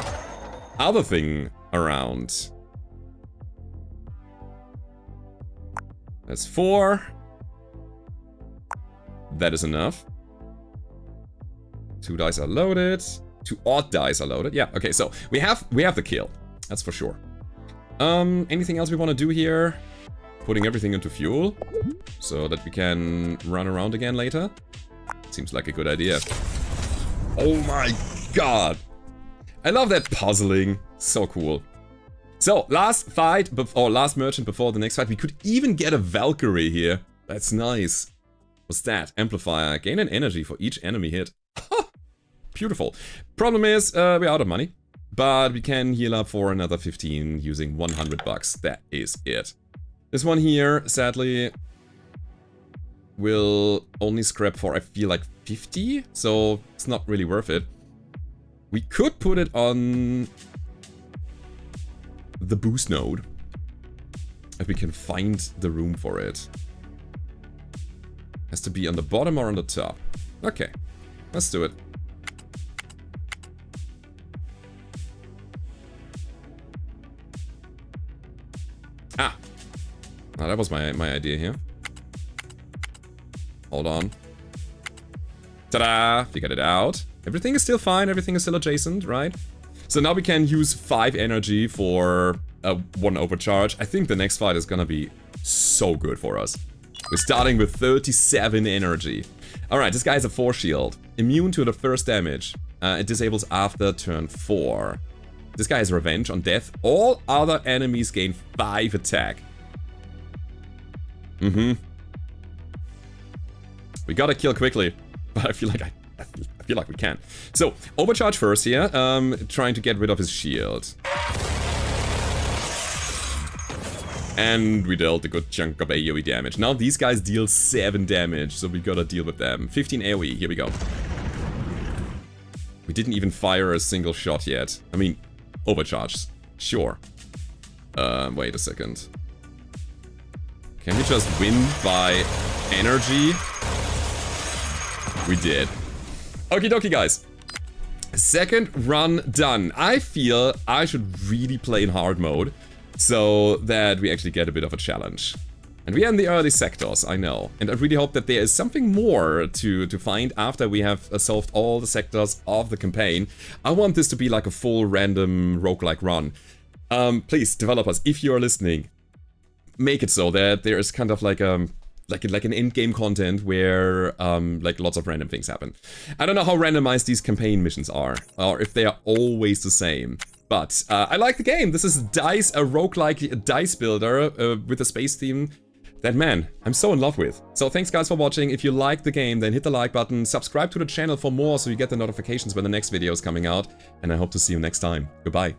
other thing around. That's 4. That is enough. 2 dice are loaded. 2 odd dice are loaded. Yeah, okay, so we have the kill. That's for sure. Anything else we want to do here? Putting everything into fuel so that we can run around again later. Seems like a good idea. Oh my god! I love that puzzling. So cool. So, last fight, or last merchant before the next fight. We could even get a Valkyrie here. That's nice. What's that? Amplifier. Gain an energy for each enemy hit. Beautiful. Problem is, we're out of money. But we can heal up for another 15 using 100 bucks. That is it. This one here, sadly, will only scrap for, I feel like, 50, so it's not really worth it. We could put it on the boost node, if we can find the room for it. Has to be on the bottom or on the top. Okay, let's do it. Ah, now that was my idea here. Hold on. Ta-da! Figured it out. Everything is still fine, everything is still adjacent, right? So now we can use 5 energy for 1 overcharge. I think the next fight is gonna be so good for us. We're starting with 37 energy. Alright, this guy has a 4 shield. Immune to the first damage. It disables after turn 4. This guy has revenge on death. All other enemies gain 5 attack. We gotta kill quickly. But I feel like I feel like we can. So, overcharge first here, trying to get rid of his shield. And we dealt a good chunk of AoE damage. Now these guys deal 7 damage, so we gotta deal with them. 15 AoE, here we go. We didn't even fire a single shot yet. I mean, overcharge, sure. Wait a second. Can we just win by energy? We did. Okie dokie, guys. Second run done. I feel I should really play in hard mode so that we actually get a bit of a challenge. And we are in the early sectors, I know. And I really hope that there is something more to find after we have solved all the sectors of the campaign. I want this to be like a full random roguelike run. Please, developers, if you're listening, make it so that there is kind of like an in-game content where like lots of random things happen. I don't know how randomized these campaign missions are, or if they are always the same. But I like the game. This is DAICE, a roguelike dice builder with a space theme that, man, I'm so in love with. So thanks guys for watching. If you like the game, then hit the like button, subscribe to the channel for more so you get the notifications when the next video is coming out. And I hope to see you next time. Goodbye.